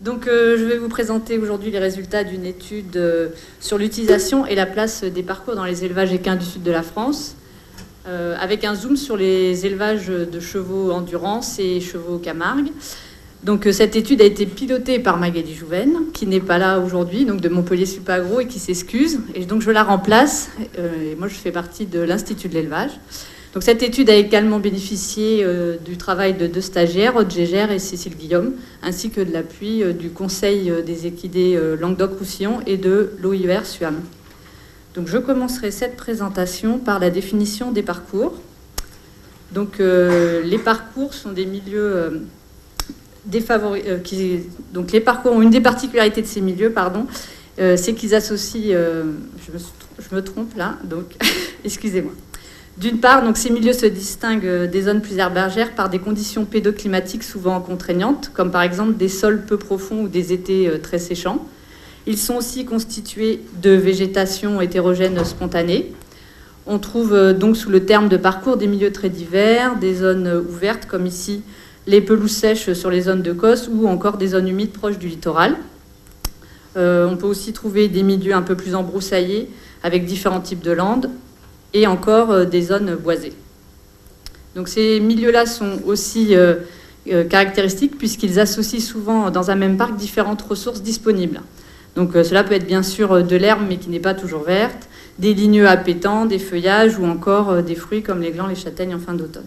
Donc, je vais vous présenter aujourd'hui les résultats d'une étude sur l'utilisation et la place des parcours dans les élevages équins du sud de la France, avec un zoom sur les élevages de chevaux endurance et chevaux Camargue. Donc, cette étude a été pilotée par Magali Jouven, qui n'est pas là aujourd'hui, donc de Montpellier Supagro, et qui s'excuse. Et donc, je la remplace. Et moi, je fais partie de l'Institut de l'élevage. Donc, cette étude a également bénéficié du travail de deux stagiaires, Aude Gégère et Cécile Guillaume, ainsi que de l'appui du Conseil des équidés Languedoc-Roussillon et de l'OIER SUAM. Donc, je commencerai cette présentation par la définition des parcours. Donc, les parcours sont des milieux donc, les parcours ont une des particularités de ces milieux, c'est qu'ils associent, je me trompe là, donc excusez-moi. D'une part, donc, ces milieux se distinguent des zones plus herbagères par des conditions pédoclimatiques souvent contraignantes, comme par exemple des sols peu profonds ou des étés très séchants. Ils sont aussi constitués de végétation hétérogène spontanée. On trouve donc sous le terme de parcours des milieux très divers, des zones ouvertes comme ici les pelouses sèches sur les zones de Causse ou encore des zones humides proches du littoral. On peut aussi trouver des milieux un peu plus embroussaillés avec différents types de landes, et encore des zones boisées. Donc ces milieux-là sont aussi caractéristiques puisqu'ils associent souvent dans un même parc différentes ressources disponibles. Donc cela peut être bien sûr de l'herbe mais qui n'est pas toujours verte, des ligneux appétants, des feuillages ou encore des fruits comme les glands, les châtaignes en fin d'automne.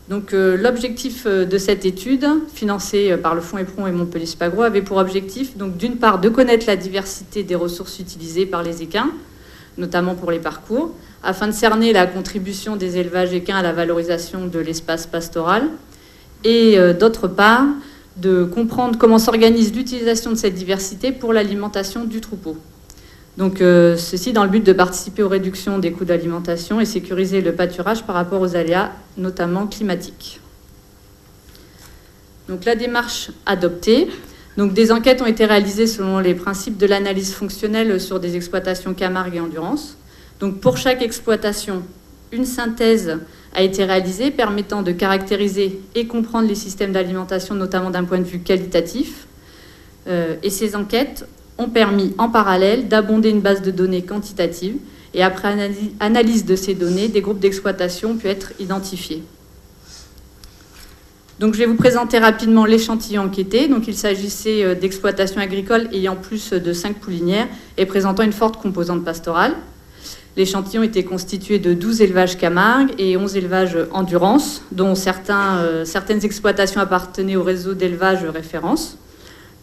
Donc l'objectif de cette étude, financée par le Fonds Éperon et Montpellier Supagro, avait pour objectif donc d'une part de connaître la diversité des ressources utilisées par les équins, notamment pour les parcours, afin de cerner la contribution des élevages équins à la valorisation de l'espace pastoral, et d'autre part, de comprendre comment s'organise l'utilisation de cette diversité pour l'alimentation du troupeau. Donc, ceci dans le but de participer aux réductions des coûts d'alimentation et sécuriser le pâturage par rapport aux aléas, notamment climatiques. Donc, la démarche adoptée. Donc, des enquêtes ont été réalisées selon les principes de l'analyse fonctionnelle sur des exploitations Camargue et endurance. Donc, pour chaque exploitation, une synthèse a été réalisée permettant de caractériser et comprendre les systèmes d'alimentation, notamment d'un point de vue qualitatif. Et ces enquêtes ont permis en parallèle d'abonder une base de données quantitative. Et après analyse de ces données, des groupes d'exploitation ont pu être identifiés. Donc, je vais vous présenter rapidement l'échantillon enquêté. Donc, il s'agissait d'exploitations agricoles ayant plus de 5 poulinières et présentant une forte composante pastorale. L'échantillon était constitué de 12 élevages Camargue et 11 élevages endurance, dont certaines exploitations appartenaient au réseau d'élevage référence.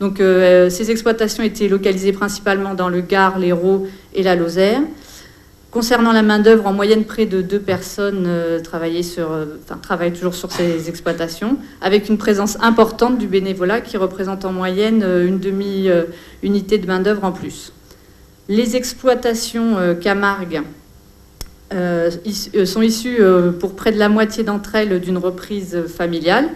Donc, ces exploitations étaient localisées principalement dans le Gard, l'Hérault et la Lozère. Concernant la main-d'œuvre, en moyenne, près de 2 personnes travaillent toujours sur ces exploitations, avec une présence importante du bénévolat qui représente en moyenne une demi-unité de main-d'œuvre en plus. Les exploitations Camargue sont issues pour près de la moitié d'entre elles d'une reprise familiale,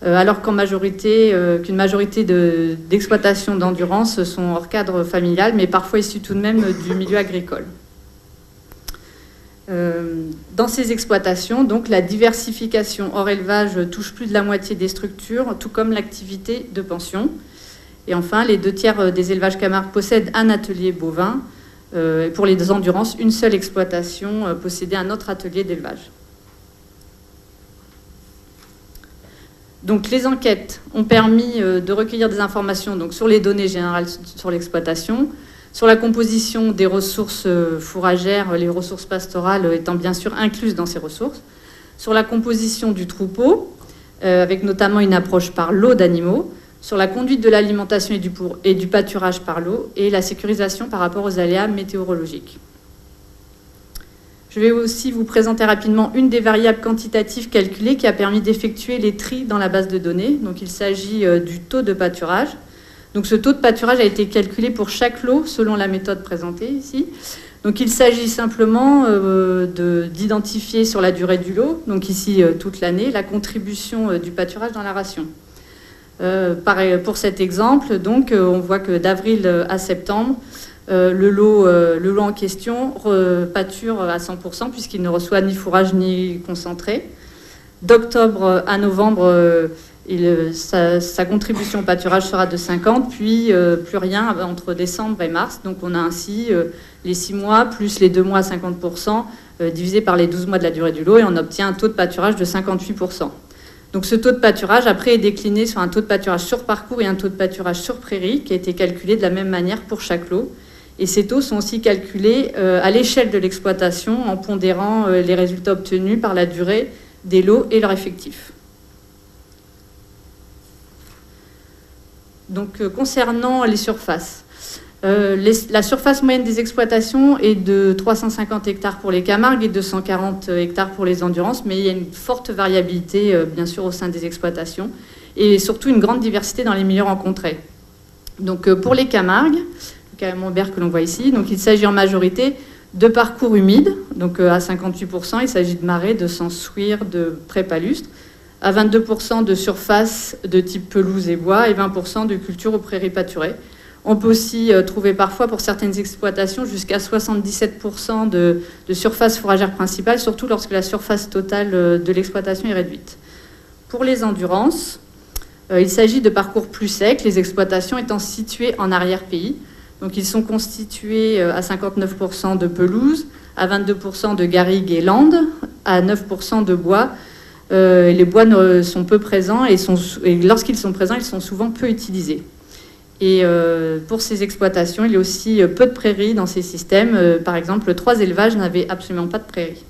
alors qu'une majorité d'exploitations d'endurance sont hors cadre familial, mais parfois issues tout de même du milieu agricole. Dans ces exploitations, donc, la diversification hors élevage touche plus de la moitié des structures, tout comme l'activité de pension. Et enfin, les 2/3 des élevages Camargue possèdent un atelier bovin. Pour les endurances, une seule exploitation possédait un autre atelier d'élevage. Donc, les enquêtes ont permis de recueillir des informations donc, sur les données générales sur l'exploitation, sur la composition des ressources fourragères, les ressources pastorales étant bien sûr incluses dans ces ressources, sur la composition du troupeau, avec notamment une approche par lot d'animaux, sur la conduite de l'alimentation et du pâturage par l'eau, et la sécurisation par rapport aux aléas météorologiques. Je vais aussi vous présenter rapidement une des variables quantitatives calculées qui a permis d'effectuer les tris dans la base de données. Donc, il s'agit du taux de pâturage. Donc, ce taux de pâturage a été calculé pour chaque lot selon la méthode présentée ici. Donc, il s'agit simplement d'identifier sur la durée du lot, donc ici toute l'année, la contribution du pâturage dans la ration. Pour cet exemple, donc, on voit que d'avril à septembre, le lot en question pâture à 100% puisqu'il ne reçoit ni fourrage ni concentré. D'octobre à novembre, Sa contribution au pâturage sera de 50, puis plus rien entre décembre et mars. Donc on a ainsi les 6 mois plus les 2 mois à 50%, divisé par les 12 mois de la durée du lot, et on obtient un taux de pâturage de 58%. Donc ce taux de pâturage, après, est décliné sur un taux de pâturage sur parcours et un taux de pâturage sur prairie, qui a été calculé de la même manière pour chaque lot. Et ces taux sont aussi calculés à l'échelle de l'exploitation, en pondérant les résultats obtenus par la durée des lots et leur effectif. Donc, concernant les surfaces, la surface moyenne des exploitations est de 350 hectares pour les Camargues et 240 hectares pour les Endurances, mais il y a une forte variabilité, bien sûr, au sein des exploitations, et surtout une grande diversité dans les milieux rencontrés. Donc, pour les Camargues, le camembert que l'on voit ici, donc il s'agit en majorité de parcours humides, donc à 58%, il s'agit de marais, de s'ensuir, de pré-palustres, à 22% de surface de type pelouse et bois et 20% de culture aux prairies pâturées. On peut aussi trouver parfois pour certaines exploitations jusqu'à 77% de surface fourragère principale, surtout lorsque la surface totale de l'exploitation est réduite. Pour les endurances, il s'agit de parcours plus secs, les exploitations étant situées en arrière-pays. Donc ils sont constitués à 59% de pelouse, à 22% de garrigues et landes, à 9% de bois. Les bois sont peu présents et lorsqu'ils sont présents, ils sont souvent peu utilisés. Et pour ces exploitations, il y a aussi peu de prairies dans ces systèmes. Par exemple, 3 élevages n'avaient absolument pas de prairies.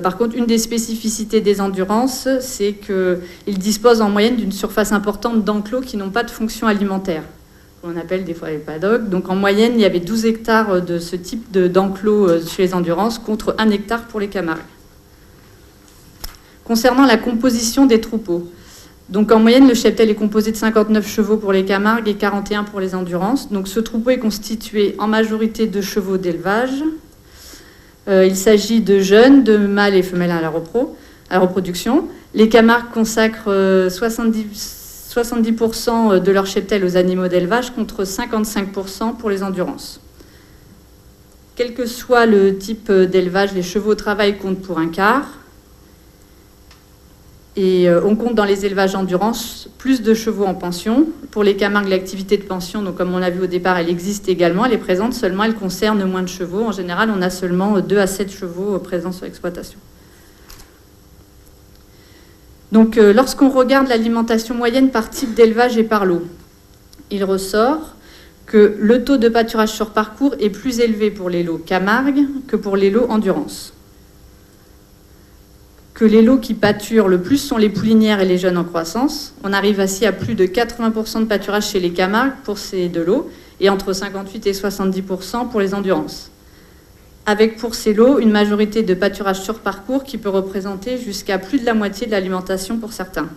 Par contre, une des spécificités des endurances, c'est qu'ils disposent en moyenne d'une surface importante d'enclos qui n'ont pas de fonction alimentaire. On appelle des fois les paddocks. Donc en moyenne, il y avait 12 hectares de ce type d'enclos chez les endurances contre 1 hectare pour les Camargues. Concernant la composition des troupeaux, donc en moyenne, le cheptel est composé de 59 chevaux pour les Camargues et 41 pour les endurances. Donc ce troupeau est constitué en majorité de chevaux d'élevage. Il s'agit de jeunes, de mâles et femelles à la reproduction. Les Camargues consacrent 70% de leur cheptel aux animaux d'élevage contre 55% pour les endurances. Quel que soit le type d'élevage, les chevaux au travail comptent pour un quart. Et on compte dans les élevages endurance plus de chevaux en pension. Pour les Camargues, l'activité de pension, donc comme on l'a vu au départ, elle existe également, elle est présente, seulement elle concerne moins de chevaux. En général, on a seulement 2 à 7 chevaux présents sur l'exploitation. Donc lorsqu'on regarde l'alimentation moyenne par type d'élevage et par lot, il ressort que le taux de pâturage sur parcours est plus élevé pour les lots Camargue que pour les lots endurance. Que les lots qui pâturent le plus sont les poulinières et les jeunes en croissance. On arrive ainsi à plus de 80% de pâturage chez les Camargues pour ces 2 lots et entre 58 et 70% pour les endurances. Avec pour ces lots une majorité de pâturage sur parcours qui peut représenter jusqu'à plus de la moitié de l'alimentation pour certains.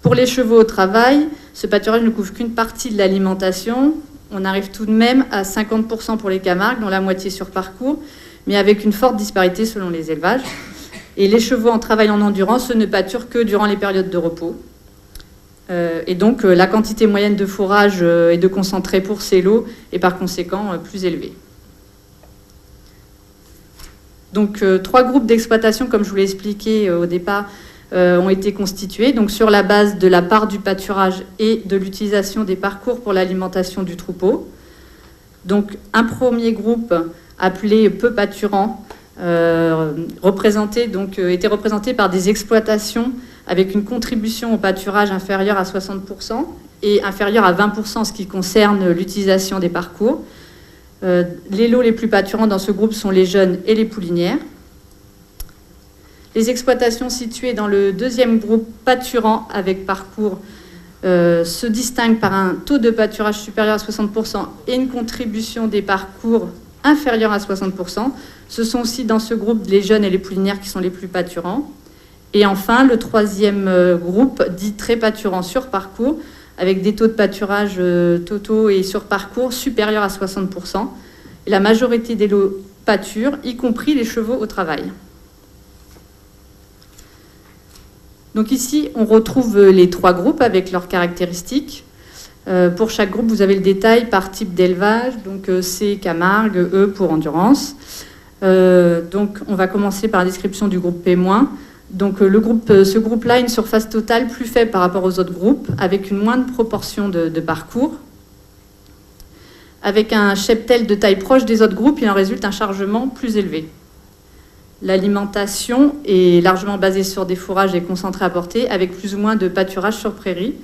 Pour les chevaux au travail, ce pâturage ne couvre qu'une partie de l'alimentation. On arrive tout de même à 50% pour les Camargues, dont la moitié sur parcours, mais avec une forte disparité selon les élevages. Et les chevaux en travail en endurance ne pâturent que durant les périodes de repos. Et donc la quantité moyenne de fourrage et de concentré pour ces lots est par conséquent plus élevée. Donc 3 groupes d'exploitation, comme je vous l'ai expliqué au départ, ont été constitués donc sur la base de la part du pâturage et de l'utilisation des parcours pour l'alimentation du troupeau. Donc un premier groupe appelé peu pâturant était représenté par des exploitations avec une contribution au pâturage inférieure à 60% et inférieure à 20% en ce qui concerne l'utilisation des parcours. Les lots les plus pâturants dans ce groupe sont les jeunes et les poulinières. Les exploitations situées dans le deuxième groupe pâturant avec parcours se distinguent par un taux de pâturage supérieur à 60% et une contribution des parcours inférieure à 60%. Ce sont aussi dans ce groupe les jeunes et les poulinières qui sont les plus pâturants. Et enfin, le troisième groupe dit très pâturant sur parcours, avec des taux de pâturage totaux et sur parcours supérieurs à 60%. Et la majorité des lots pâturent, y compris les chevaux au travail. Donc ici, on retrouve les 3 groupes avec leurs caractéristiques. Pour chaque groupe, vous avez le détail par type d'élevage, donc C, Camargue, E pour endurance. Donc on va commencer par la description du groupe P-. Donc ce groupe-là a une surface totale plus faible par rapport aux autres groupes, avec une moindre proportion de parcours. Avec un cheptel de taille proche des autres groupes, il en résulte un chargement plus élevé. L'alimentation est largement basée sur des fourrages et concentrés apportés, avec plus ou moins de pâturage sur prairie.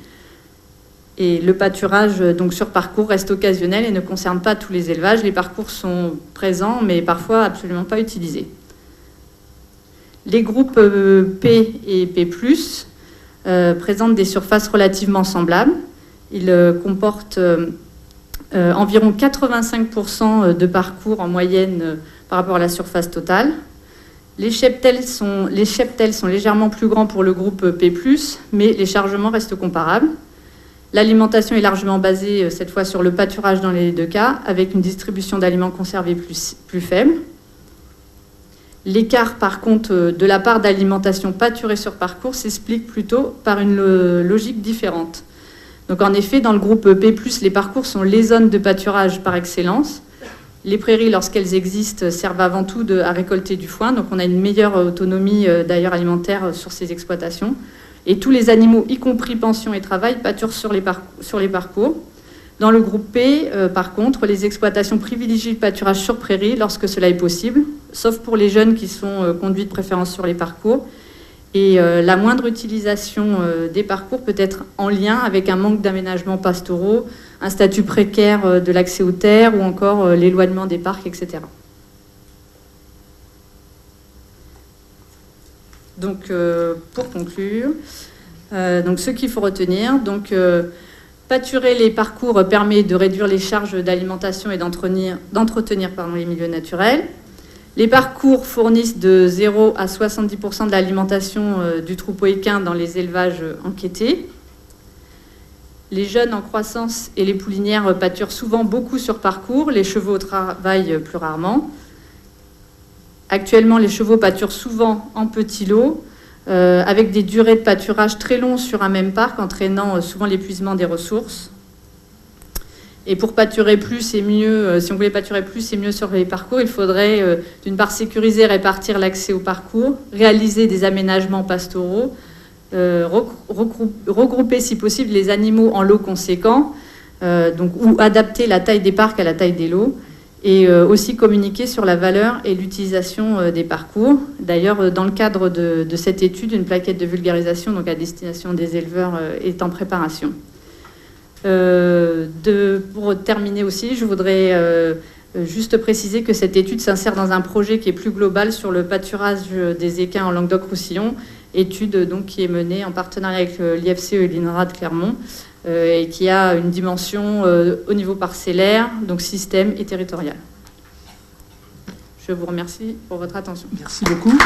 Et le pâturage donc, sur parcours reste occasionnel et ne concerne pas tous les élevages. Les parcours sont présents, mais parfois absolument pas utilisés. Les groupes P et P+, présentent des surfaces relativement semblables. Ils comportent environ 85% de parcours en moyenne par rapport à la surface totale. Les cheptels sont légèrement plus grands pour le groupe P+, mais les chargements restent comparables. L'alimentation est largement basée, cette fois, sur le pâturage dans les deux cas, avec une distribution d'aliments conservés plus faible. L'écart, par contre, de la part d'alimentation pâturée sur parcours s'explique plutôt par une logique différente. Donc, en effet, dans le groupe P+, les parcours sont les zones de pâturage par excellence. Les prairies, lorsqu'elles existent, servent avant tout à récolter du foin. Donc, on a une meilleure autonomie, d'ailleurs, alimentaire sur ces exploitations. Et tous les animaux, y compris pension et travail, pâturent sur les parcours. Dans le groupe P, par contre, les exploitations privilégient le pâturage sur prairie lorsque cela est possible, sauf pour les jeunes qui sont conduits de préférence sur les parcours. Et la moindre utilisation des parcours peut être en lien avec un manque d'aménagements pastoraux, un statut précaire de l'accès aux terres ou encore l'éloignement des parcs, etc. Donc, pour conclure, ce qu'il faut retenir, pâturer les parcours permet de réduire les charges d'alimentation et d'entretenir les milieux naturels. Les parcours fournissent de 0 à 70% de l'alimentation du troupeau équin dans les élevages enquêtés. Les jeunes en croissance et les poulinières pâturent souvent beaucoup sur parcours, les chevaux travaillent plus rarement. Actuellement, les chevaux pâturent souvent en petits lots, avec des durées de pâturage très longues sur un même parc, entraînant souvent l'épuisement des ressources. Et pour pâturer plus et mieux, si on voulait pâturer plus et mieux sur les parcours, il faudrait d'une part sécuriser et répartir l'accès au parcours, réaliser des aménagements pastoraux, regrouper si possible les animaux en lots conséquents, ou adapter la taille des parcs à la taille des lots, et aussi communiquer sur la valeur et l'utilisation des parcours. D'ailleurs, dans le cadre de cette étude, une plaquette de vulgarisation donc à destination des éleveurs est en préparation. Pour terminer aussi, je voudrais juste préciser que cette étude s'insère dans un projet qui est plus global sur le pâturage des équins en Languedoc-Roussillon, étude donc, qui est menée en partenariat avec l'IFCE et l'INRA de Clermont, et qui a une dimension au niveau parcellaire, donc système et territorial. Je vous remercie pour votre attention. Merci beaucoup.